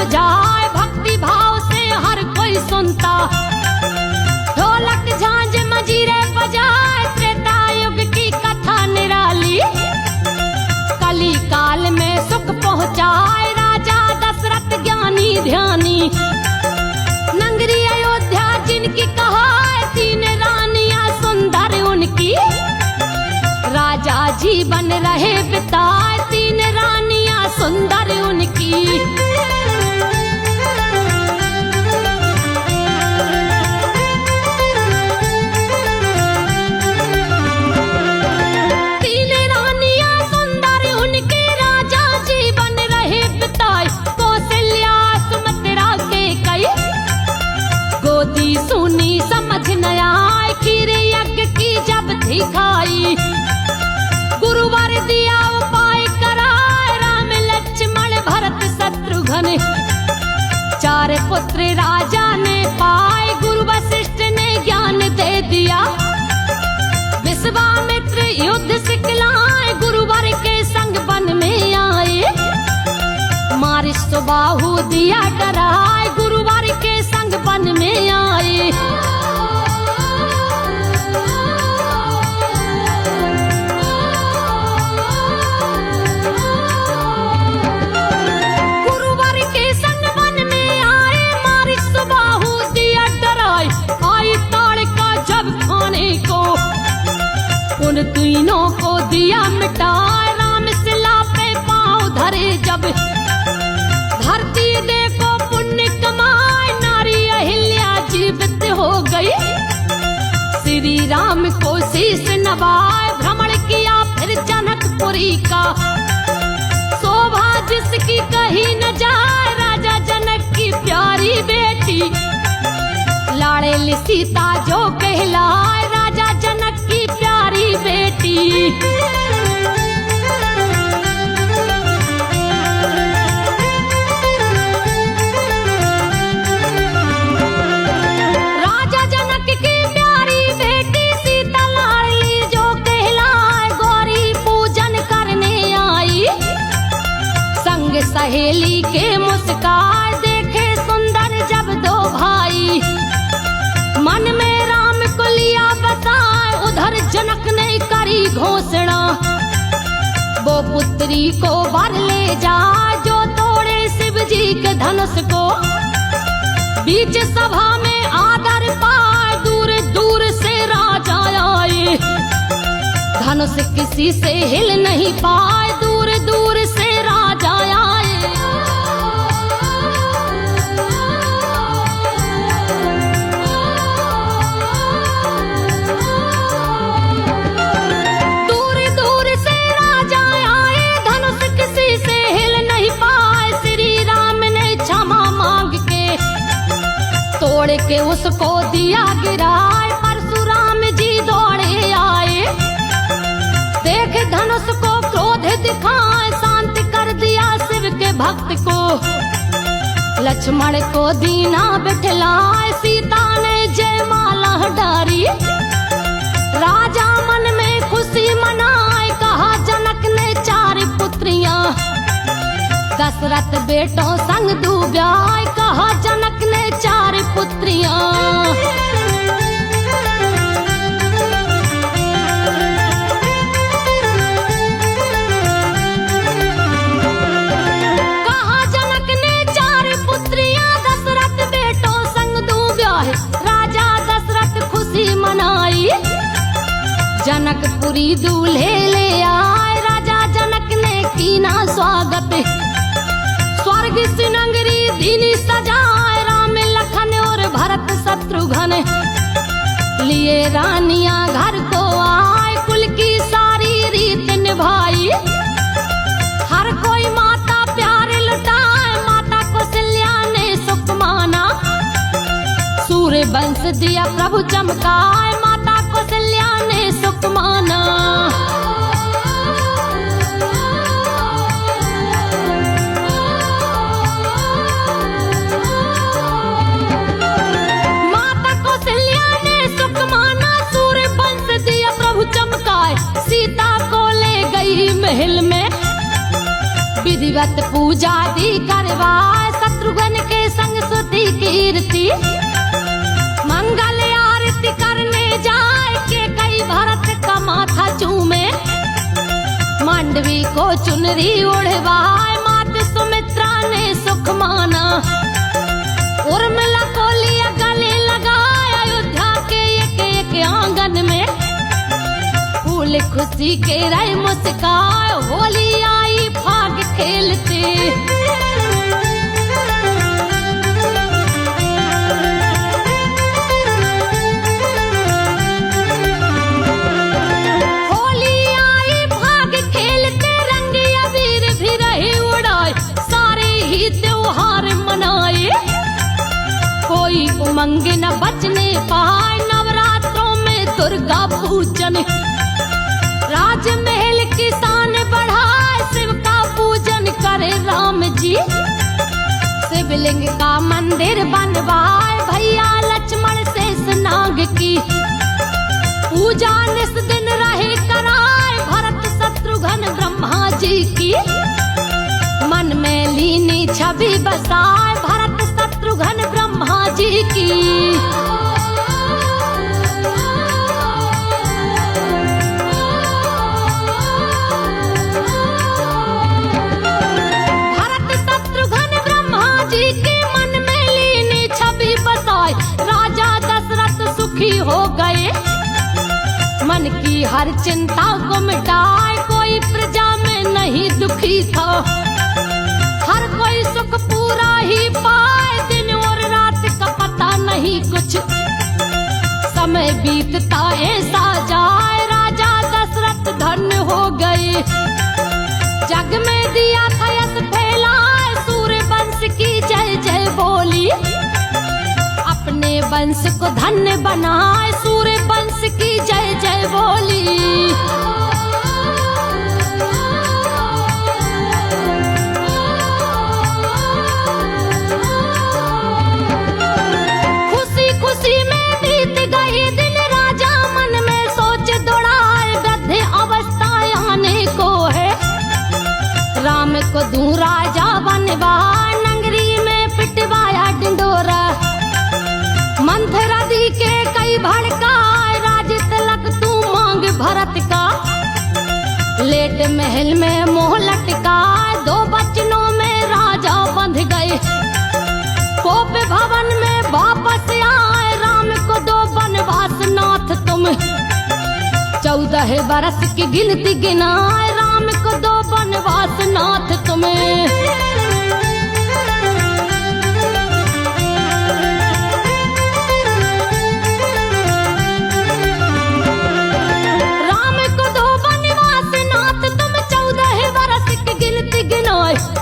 बजाए भक्ति भाव से हर कोई सुनता। ढोलक झांझ मंजीरे बजाए त्रेता युग की कथा निराली। कली काल में सुख पहुँचाए राजा दशरथ ज्ञानी ध्यानी। नगरी अयोध्या जिनकी कहाए तीन रानियां सुंदर उनकी। राजा जीवन रहे बिताए तीन रानियां सुंदर उनकी। तीन रानियां सुंदर उनके राजा जीवन रहे बिताए। कौशल्या सुमित्रा के कई गोदी सुनी समझ न आए। खीर यज्ञ की जब थी खाई गुरुवर दिया उपाय कराए। राम लक्ष्मण भरत शत्रुघ्न चार पुत्र राजा ने पाए। गुरु वशिष्ठ ने ज्ञान दे दिया। विश्वामित्र युद्ध सिखलाए गुरुवर के संग वन में आए। मारिश सुबाहु दिया डराए गुरुवर के संग वन में आए। गुरुवर के संग वन में आए। मारिश सुबाहु दिया डराए। आई ताड़का जब खाने को उन तीनों को दिया मिटाए। राम शिला पे पांव धरे जब धरती देखो पुण्य कमाए। नारी अहिल्या जीवित हो गई। श्री राम को शीश नवाए। भ्रमण किया फिर जनकपुरी का शोभा जिसकी कही न जाए। राजा जनक की प्यारी बेटी लाड़ेली सीता जो कहलाए। राजा जनक की प्यारी बेटी। राजा जनक की प्यारी बेटी सीता लाडली जो कहलाए। गौरी पूजन करने आई संग सहेली के मुस्कान। देखे सुंदर जब दो भाई मन में राम को लिया बसाए। उधर जनक ने करी घोषणा वो पुत्री को वर ले जाए। जो तोड़े शिव जी के धनुष को बीच सभा में आदर पाए। दूर दूर से राजा आए धनुष किसी से हिल नहीं पाए। दूर दूर से राजा आए। दूर दूर से राजा आए धनुष किसी से हिल नहीं पाए। श्री राम ने क्षमा मांग के तोड़ के उसको दिया गिराए। परशुराम जी दौड़े आए देख धनुष को क्रोध दिखाए। शांत कर दिया शिव के भक्त को लक्ष्मण को दीना बिठलाए। सीता ने जयमाला डारी राजा मन में खुशी मनाए। कहा जनक ने चार पुत्रियां दशरथ बेटों संग दूब्याए। कहा जनक ने चार पुत्रियां। कहा जनक ने चार पुत्रियां दशरथ बेटों संग दूब्याए। राजा दशरथ खुशी मनाई जनकपुरी दूल्हे ले आए। राजा जनक ने कीना स्वागत स्वर्ग सुनगरी दीनी सजाए। राम लखन और भरत शत्रुघ्न लिए रानियां घर को आए। कुल की सारी रीत निभाई हर कोई माता प्यार लुटाए। माता कौशल्या ने सुख माना सूर्य वंश दिया प्रभु चमकाए। माता कौशल्या ने सुख माना। माता कौशल्या ने सुख माना सूर्य वंश दिया प्रभु चमकाए। सीता को ले गई महल में विधिवत पूजा दी करवाए। शत्रुघ्न के संग सुती कीर्ति। मंगल आरती करने जाए के कई भरत का माथा चूमे। मांडवी को चुनरी ओढ़वाए मात सुमित्रा ने सुख माना। उर्मिला को लिया गले लगाया अयोध्या के एक आंगन में। फूल खुशी के रहे मुस्काए होली आई फाग खेलते। होली आई फाग खेलते रंग अबीर भी रहे उड़ाए। सारे ही त्योहार मनाए कोई उमंग न बचने पाए। नवरात्रों में दुर्गा पूजन राजमहल की शान बढ़ाए। शिव का पूजन करे राम जी। शिवलिंग का मंदिर बनवाए भैया लक्ष्मण शेषनाग की। पूजा निस दिन रहे कराए भरत शत्रुघ्न ब्रह्मा जी की। मन में लीनी छवि बसाए भरत शत्रुघ्न ब्रह्मा जी की। हो गए मन की हर चिंता को मिटाए। कोई प्रजा में नहीं दुखी था हर कोई सुख पूरा ही पाए। दिन और रात का पता नहीं कुछ समय बीतता ऐसा जाए। राजा दशरथ धन्य हो गए जग में दिया था यश फैलाए। सूर्य वंश की जय जय बोली अपने वंश को धन्य बनाए। सूर्य वंश की जय जय बोली। खुशी खुशी में बीत गई दिन राजा मन में सोच दौड़ाए। गधे अवस्था आने को है राम को दूं राजा बनवाए। नगरी में पिटवाया डिंडोरा मंथरा दी के कई भड़काए। राज तिलक तू मांग भरत का लेट महल में मोह लटकाए। दो बचनों में राजा बंध गए कोप भवन में वापस आए। राम को दो वनवास नाथ तुम 14 बरस की गिनती गिनाए। राम को दो वनवास नाथ तुम्हें।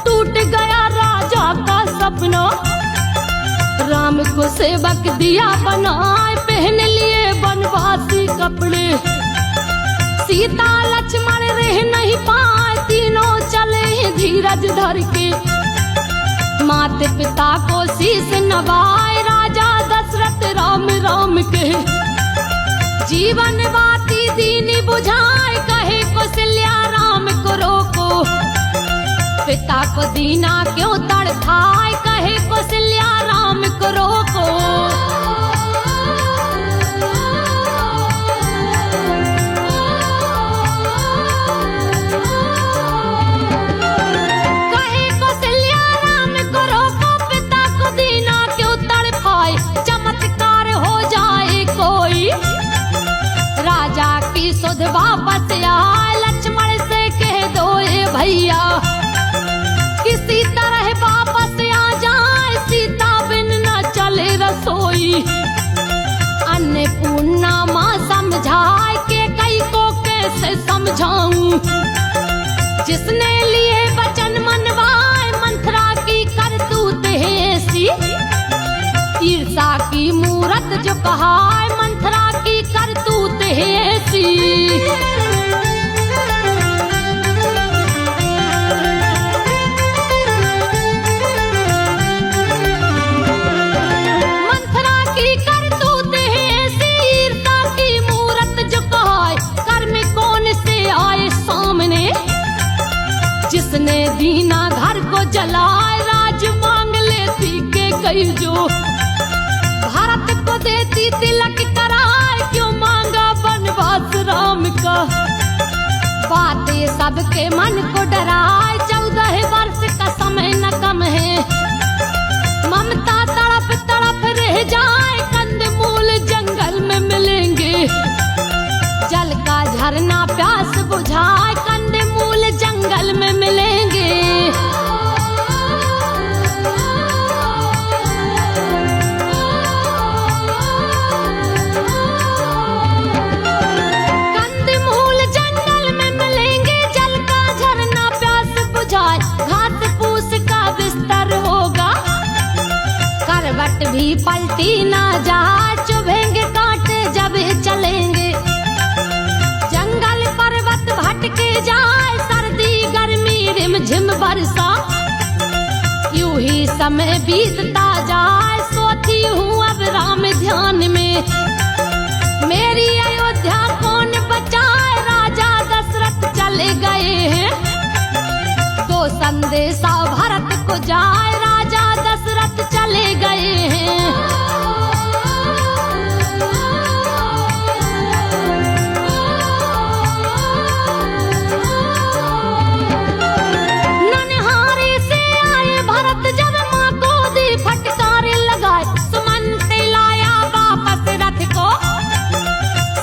टूट गया राजा का सपना राम को सेवक दिया बनाए। पहन लिए वनवासी कपड़े सीता लक्ष्मण रह नहीं पाए। तीनों चले धीरज धर के माता पिता को शीश नवाए। राजा दशरथ राम राम के जीवन बाती दीनी बुझाए। कहे कौशल्या राम को रोको पिता को दीना क्यों तड़पाए। कहे कौशल्या राम को रोको। कहे कौशल्या राम को रोको पिता को दीना क्यों तड़पाए। चमत्कार हो जाए कोई राजा की सुध वापस आए। लक्ष्मण से कह दो भैया किसी तरह वापस आ जाए। सीता बिन न चले रसोई। अन्नपूर्णा माँ समझाए के कई को कैसे समझाऊं। जिसने लिए वचन मनवाए मंथरा की करतूत है ऐसी। ईर्षा की मूरत जो कहाए मंथरा की करतूत है ऐसी। जिसने दीना घर को जलाए। राज मांग ले गई जो। भारत को देती तिलक कराए, क्यों मांगा वनवास राम का। बातें सबके मन को डराए, 14 वर्ष का समय न कम है। ममता तड़प तड़प रह जाए, कंदमूल जंगल में मिलेंगे। जल का झरना प्यास बुझाए, कंदमूल जंगल में मिलेंगे। कंदमूल जंगल में मिलेंगे, जल का झरना प्यास बुझाए। घास फूस का बिस्तर होगा, करवट भी पलटी ना जाए। चुभेंगे कांटे जब चलेंगे, जंगल पर्वत भटके जाए। सर्दी गर्मी रिमझिम बरसा, यूं ही समय बीतता जाए। सोती हूँ अब राम ध्यान में, मेरी अयोध्या कौन बचाए। राजा दशरथ चले गए हैं, दो संदेशा भरत को जाए। राजा दशरथ चले गए हैं। ननहारे से आए भरत, जब माँ को दी फटकारे लगाए। सुमंत लाया वापस रथ को,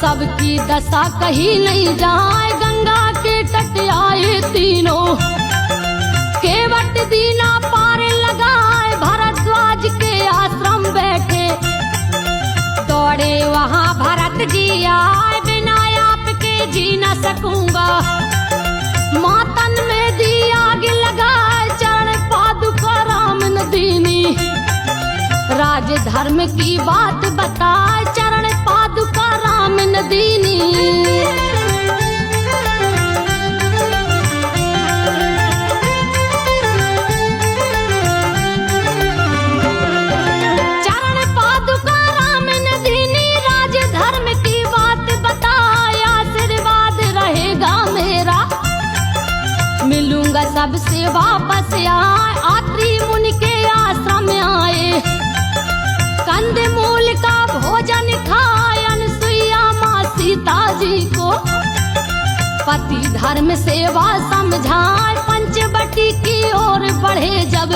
सबकी दशा कहीं नहीं जाए। गंगा के तट आए तीनों, केवट दीना पार लगाए। भरद्वाज के आश्रम बैठे, दौड़े वहाँ भरत जी आए। बिना आपके जी न सकूंगा, मातन में दी आग लगाए। चरण पादुका राम न दीनी, राज धर्म की बात बताए। चरण पादुका राम न दीनी। मिलूंगा सबसे वापस आए। आत्री मुनि के आश्रम में आए, कंदमूल का भोजन खाए। अनसुईया माँ सीता जी को पति धर्म सेवा समझाए। पंचवटी की ओर बढ़े जब,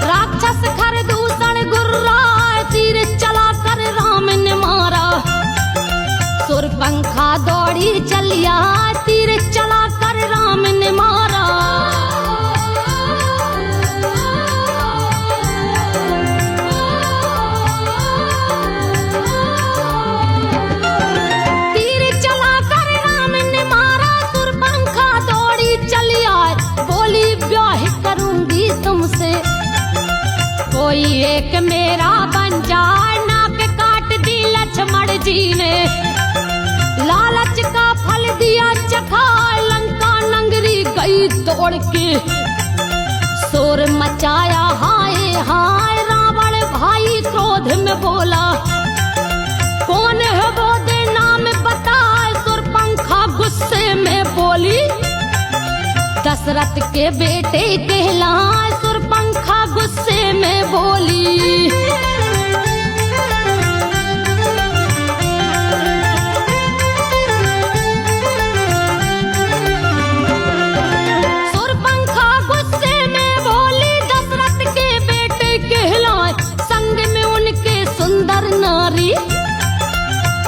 राक्षस खरदूषण गुर्राए। तीर चला कर राम ने मारा, सुरपंखा दौड़ी चलिया। तीर चला कर राम ने मारा। तीर चला कर राम ने मारा, सुरपंखा दौड़ी चलिया। बोली ब्याह करूंगी तुमसे, कोई एक मेरा बन जाए। नाक काट दी लक्ष्मण जी ने, लालच का फल दिया चखा। लंका नगरी गई तोड़ के, शोर मचाया हाय हाय। रावण भाई क्रोध में बोला, कौन है वो दे नाम बताए। सुरपंखा गुस्से में बोली, दशरथ के बेटे कहलाए। सुरपंखा गुस्से में बोली,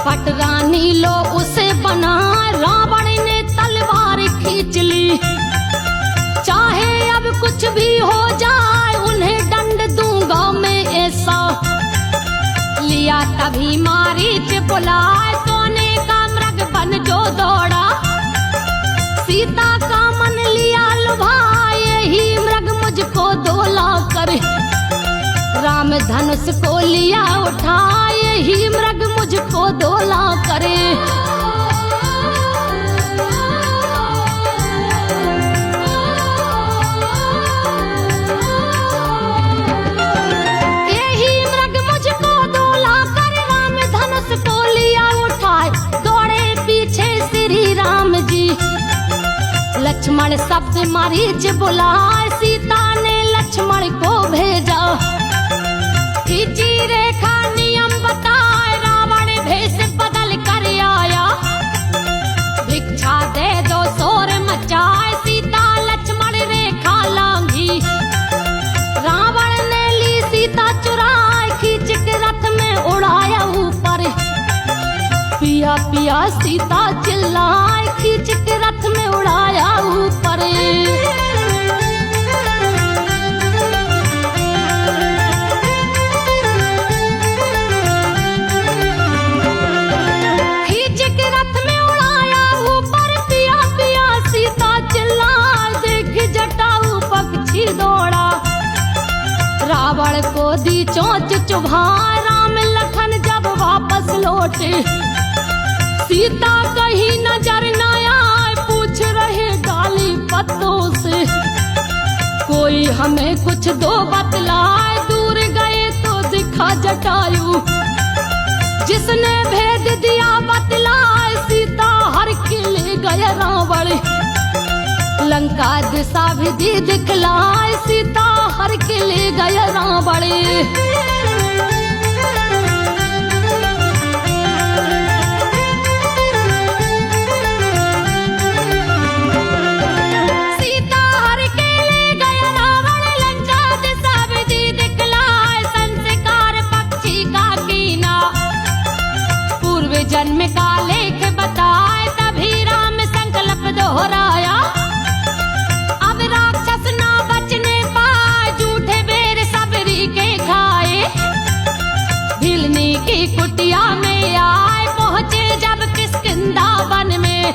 पटरानी लो उसे बना। रावण ने तलवार खींच ली, चाहे अब कुछ भी हो जाए। उन्हें दंड दूंगा मैं ऐसा, लिया तभी मारीच बुलाए। सोने का मृग बन जो दौड़ा, सीता का मन लिया लुभाए। यही मृग मुझको डोला कर, राम धनुष को लिया उठाए। ही मृग मुझको डोला करे। यही मृग मुझको डोला करे, राम धनुष को लिया उठाए। दौड़े पीछे श्री राम जी, लक्ष्मण शब्द मरीच बुलाए। सीता ने लक्ष्मण को भेजा, खींची रेखा नियम बताए रावण भेष बदल कर आया। भिक्षा दे दो शोर मचाए सीता लक्ष्मण रेखा लांघी। रावण ने ली सीता चुराए खींच के रथ में उड़ाया ऊपर। पिया पिया सीता चिल्लाए खींच के रथ में उड़ाया ऊपर। खींच के रथ में उड़ाया ऊपर पिया पिया सीता चिल्लाए। देख जटाऊ पक्षी दौड़ा रावण को दी चोंच चुभाए। राम लखन जब वापस लौटे सीता कहीं नजर न आए। पूछ रहे गाली पत्तों से कोई हमें कुछ दो बतलाए। दूर गए तो दिखा जटायु जिसने भेद दिया बतलाए। सीता हर के ले गया रावण लंका दिशा भी दी दिखलाए। सीता हर के ले गया रावण। जन्म का लेख बताए तभी राम संकल्प दोहराया। अब राक्षस ना बचने पाए झूठे बेर सबरी के खाए। भिलनी की कुटिया में आए पहुंचे जब किष्किंधा वन में।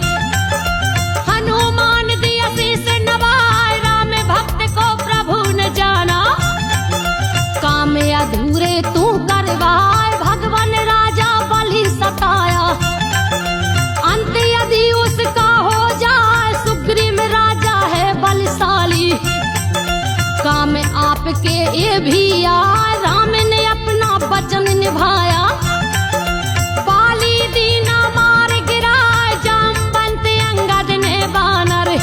हनुमान दिया शीश नवाए राम भक्त को प्रभु न जाना। काम अधूरे तू करवाए भगवान राजा बलि सताया। अंत यदि उसका हो जाए सुग्रीव राजा है बलशाली। काम आपके ये भी आए राम ने अपना वचन निभाया। बाली दीना मार गिराए जामवंत अंगद ने बानर।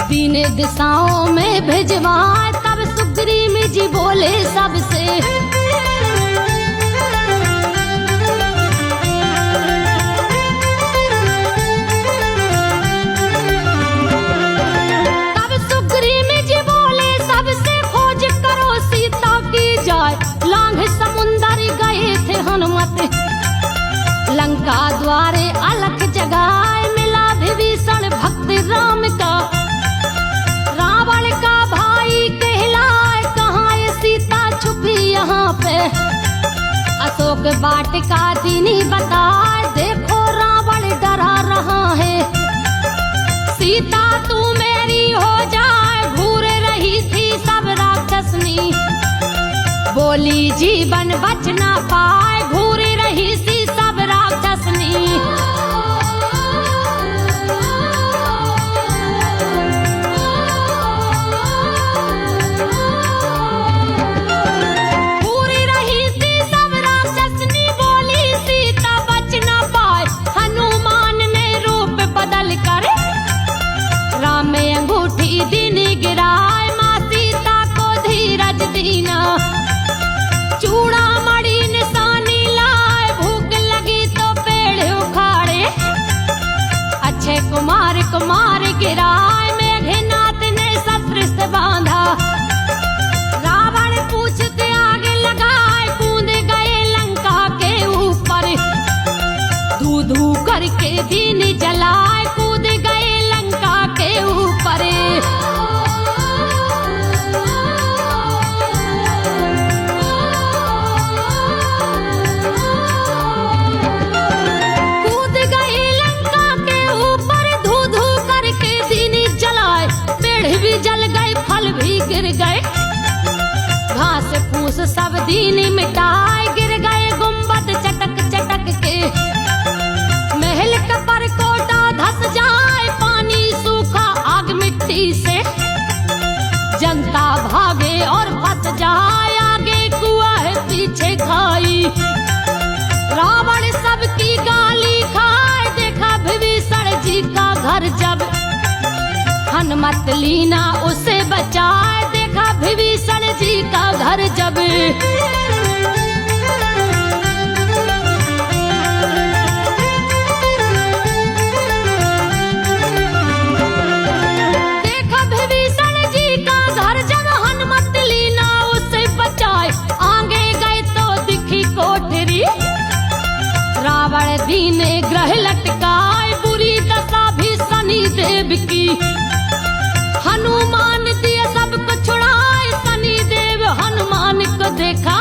दीने दिशाओं में भिजवाए तब सुग्रीव जी बोले सबसे। लांघ समुंदर गए थे हनुमत लंका द्वारे अलख जगाए। मिला विभीषण भक्त राम का रावण का भाई कहलाए। कहाँ ये सीता छुपी यहाँ पे अशोक वाटिका दीनी बताए। देखो रावण डरा रहा है सीता तू मेरी हो जाए। घूर रही थी सब राक्षसनी बोली जीवन बच ना पाए। घूर रही सी सब राक्षसनी। घूर रही सी सब राक्षसनी बोली सीता बच ना पाए। हनुमान ने रूप बदल कर राम में अंगूठी दीनी गिराए। माँ सीता को धीरज दीना चूड़ा मड़ी निशानी लाए। भूख लगी तो पेड़ उखाड़े अच्छे कुमार कुमार गिराए। मेघनाथ ने सपृष्ठ बांधा रावण पूछते आगे लगाए। कूद गए लंका के ऊपर धू धू करके दीन जलाए। कूद गए लंका के ऊपर। गिर गए घास फूस सब दीनी मिटाए। गिर गए गुंबद चटक चटक के महल कपर कोटा धस जाए। पानी सूखा आग मिट्टी से जनता भागे और फंस जाए। आगे कुआ है पीछे खाई रावण सबकी गाली खाए। देखा विभीषण जी का घर जब हनुमत लीना उसे बचाए। देखा विभीषण जी का घर जब देखा विभीषण जी का घर जब हनुमत लीना उसे बचाए आगे गए तो दिखी कोठरी रावण दीने ग्रह लटकाए बुरी दशा भी शनि देव की हनुमान दिया सबको छुड़ाए शनि देव हनुमान को देखा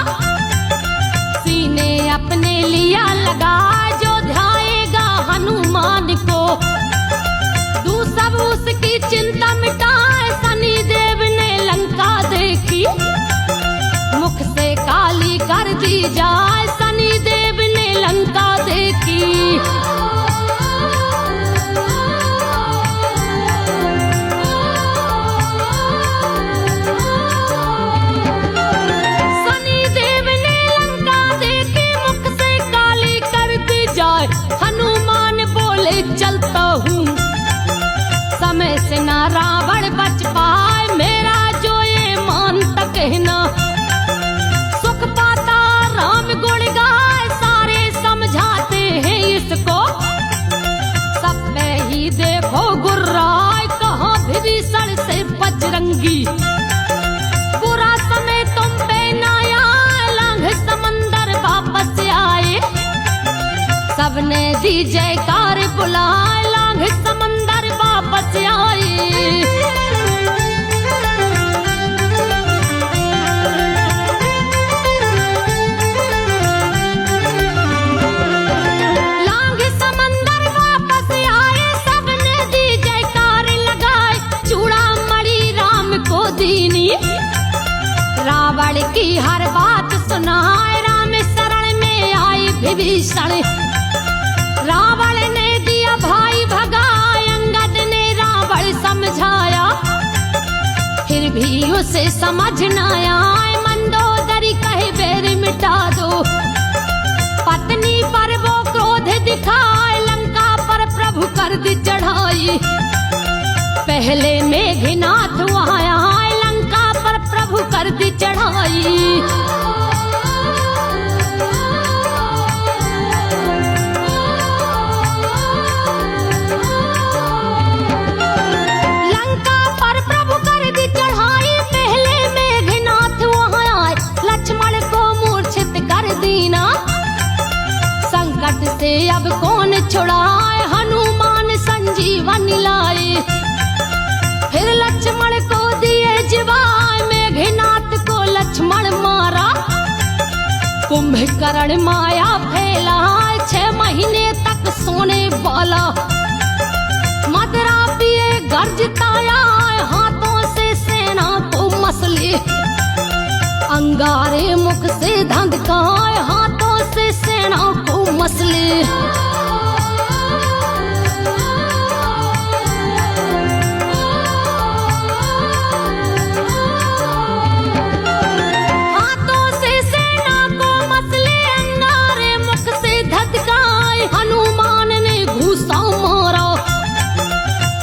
सीने अपने लिया लगा जो ध्याएगा हनुमान को तू सब उसकी चिंता मिटाए शनि देव ने लंका देखी मुख से काली कर दी जाए शनि देव ने लंका देखी शनि देव ने लंका देखी मुख से काली कर दी जाए हनुमान बोले चलता हूँ समय से ना रावण बच पाए मेरा जो ये मानता कहना सुख पाता राम गुण गाए सारे समझाते हैं इसको सब पे ही देखो गुर्राए कहाँ विभीषण से बजरंगी बुरा समय तुम पे ना आए लांघ समंदर वापस आए सबने दी जयकार बुलाए लांघ समंदर वापस आए लांघ समंदर वापस आए सबने दी जयकार लगाए चूड़ा मणि राम को दीनी रावण की हर बात सुनाए राम शरण में आई विभीषण रावण ने दिया भाई भगाए अंगद ने रावण समझाया फिर भी उसे समझ न आए मंदोदरी कहे बेर मिटा दो पत्नी पर वो क्रोध दिखाए लंका पर प्रभु कर दी चढ़ाई पहले मेघनाथ वहां आए लंका पर प्रभु कर दी चढ़ाई लंका पर प्रभु कर दी चढ़ाई पहले मेघनाथ वहां आए लक्ष्मण को मूर्छित कर दीना संकट से अब कौन छुड़ाए हनुमान संजीवन लाए फिर लक्ष्मण को दिए जीवाए मेघनाथ को लक्ष्मण मारा कुंभकर्ण माया फैलाए 6 महीने तक सोने वाला मदरा पिए गर्जता आए हाथों से सेना को मसले अंगारे मुख से धंधकाए हाथों से सेना को मसले हाथों से सेना को मसले अंगारे मुख से धधकाए हनुमान ने घूसा मारा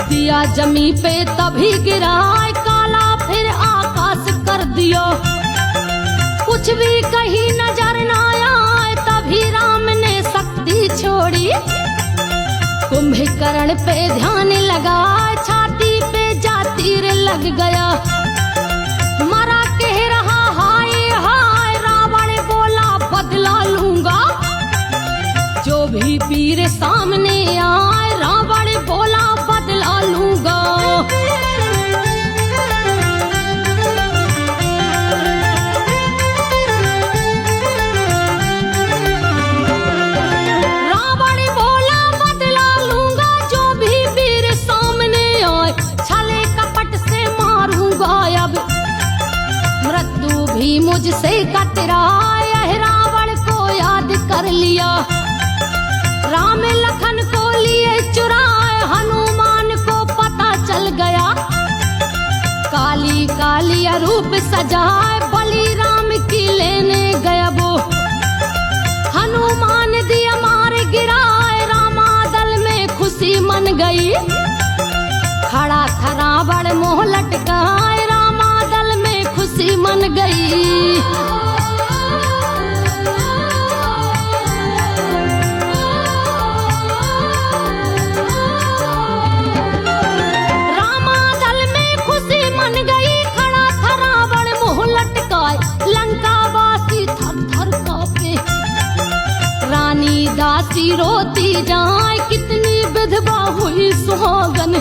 दिया जमी पे तभी गिराए काला फिर आकाश कर दिया कुछ भी कहीं नजर न आए तभी राम ने शक्ति छोड़ी कुंभकर्ण पे ध्यान लगा छाती पे जा तीर लग गया मरा कह रहा हाय हाय रावण बोला बदला लूंगा जो भी पीर सामने आए रावण बोला बदला लूंगा रावण बोला बदला लूंगा जो भी पीर सामने आए छले कपट से मारूंगा अब मृत्यु भी मुझसे कतराए रावण को याद कर लिया राम लखन को लिए चुराए हनुमान को पता चल गया काली काली रूप सजाए बलि राम की लेने गया वो हनुमान दिया मार गिराए रामादल में खुशी मन गई खड़ा था रावण मोह लटकाए रामादल में खुशी खुशी मन गई। रामादल में खुशी मन गई, खड़ा था रावण मुंह लटकाए, लंकावासी थर थर कांपे। रानी दासी रोती जाए, कितनी विधवा हुई सुहागन।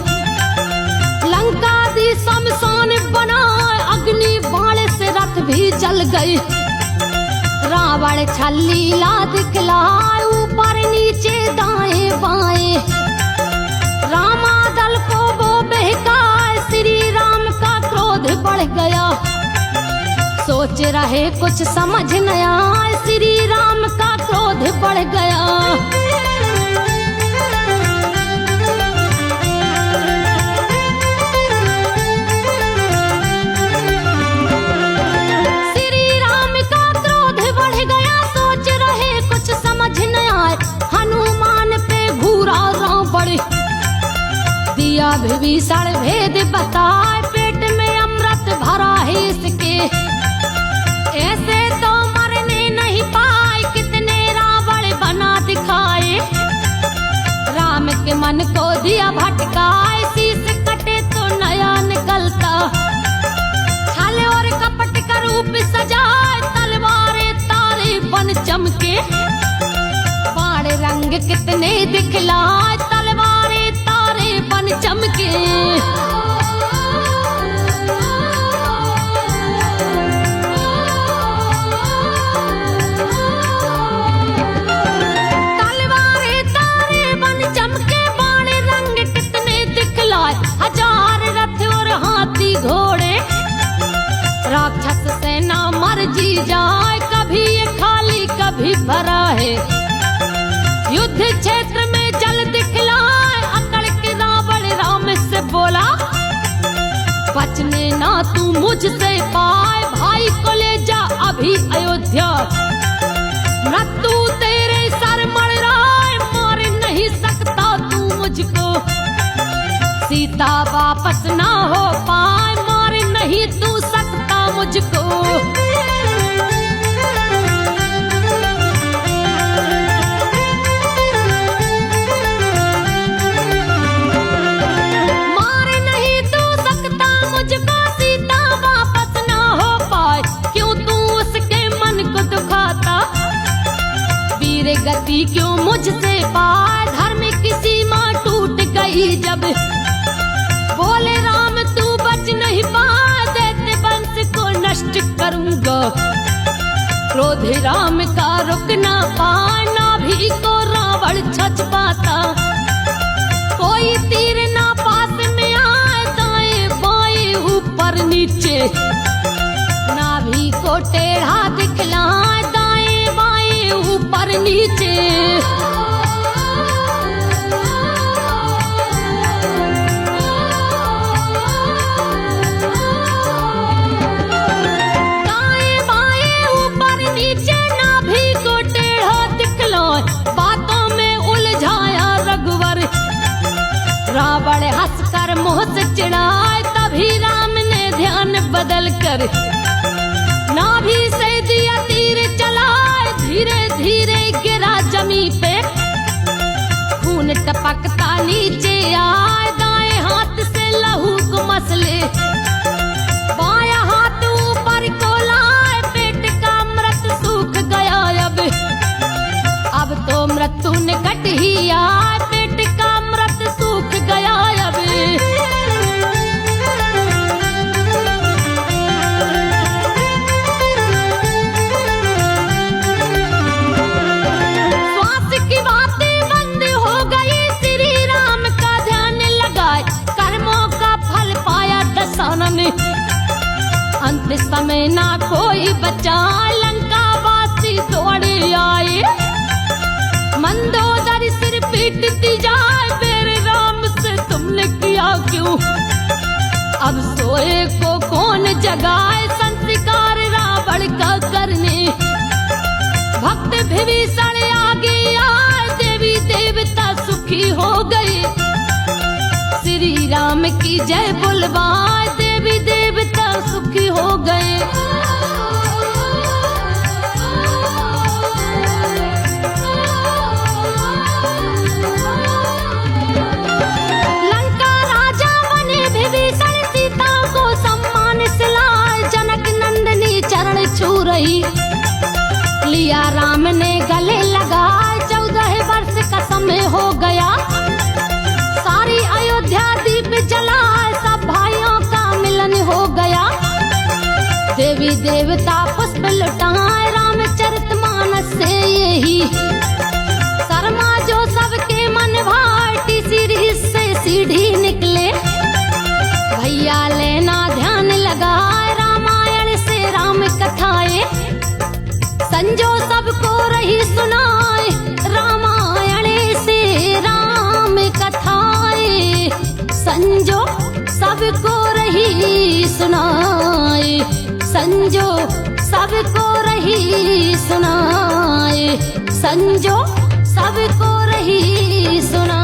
लंका दी शमशान बनाए, अग्नि बाण से रथ भी जल गए। रावण छलीला दिखलाए, ऊपर नीचे दाएं बाएं। रामादल को वो बहकाए, श्री राम का क्रोध बढ़ गया। सोच रहे कुछ समझ न आए, श्री राम का क्रोध बढ़ गया। दिया विभीषण भेद बताए, पेट में अमृत भरा है इसके। ऐसे तो मरने नहीं पाए, कितने रावण बना दिखाए। राम के मन को दिया भटकाए, शीश कटे तो नया निकलता। छल और कपट का रूप सजाए, तलवारें तारे बन चमके। बाण रंग कितने दिखलाए, तलवारें तारे बन चमके। तलवारें तारे बन चमके, बाण रंग कितने दिखलाए। हजार रथ और हाथी घोड़े, राक्षस सेना मर जी जाए। कभी ये खाली कभी भरा है, युद्ध क्षेत्र में जल दिखलाए। अकड़ के रावण राम से बोला, बचने ना तू मुझसे पाए। भाई को ले जा अभी अयोध्या, मृत्यु तेरे सर मर रहा है। मार नहीं सकता तू मुझको, सीता वापस ना हो पाए। मार नहीं तू सकता मुझको। गति क्यों मुझसे पाए, धर्म की सीमा टूट गई जब। बोले राम तू बच नहीं पाए, दैत्य वंश को नष्ट करूंगा। क्रोध राम का रुक ना पाए, नाभि को रावण छच पाता। कोई तीर ना पास में आए, दाएं बाएं ऊपर नीचे। नाभि को टेढ़ा दिखलाए, दाएं बाएं ऊपर नीचे। दाएं बाएं ऊपर नीचे, नाभि को टेढ़ा दिखलाए। बातों में उलझाया रघुवर, रावण हंसकर मुंह से चिढ़ाए। तभी राम ने ध्यान बदल कर, नाभि से दिया तीर चलाए। धीरे धीरे गिरा जमी पे, खून टपकता नीचे आए। दाएं हाथ से लहू को मसले, बायां हाथ ऊपर को लाए। पेट का अमृत सूख गया अब तो मृत्यु निकट ही आए। पेट का अमृत सूख गया अब। अंत समय ना कोई बचा, लंकावासी दौड़े आए। मंदोदरी सिर पीटती जाए, मेरे राम से तुमने किया क्यों? अब सोए को कौन जगाए, संस्कार रावण का करने। भक्त विभीषण आगे आए, देवी देवता सुखी हो गए। श्री राम की जय बुलवाए, देवी देवता सुखी हो गए। लंका राजा बने विभीषण, सीता को सम्मान से लाए, जनक नंदनी चरण छू रही, लिया राम ने गले लगाए। 14 वर्ष का समय हो गया, सारी अयोध्या दीप जलाए, सब भाइयों का मिलन हो गया। देवी देवता पुष्प लुटाए, रामचरितमानस से यही शर्मा जो सबके मन भाटी, सीढ़ी से सीढ़ी निकले, भैया लेना ध्यान लगाए, रामायण से राम कथाएं संजो सबको रही सुनाए, रामायण से राम कथाएं संजो सबको रही सुनाए, संजो सबको रही सुनाए, संजो सबको रही सुनाए।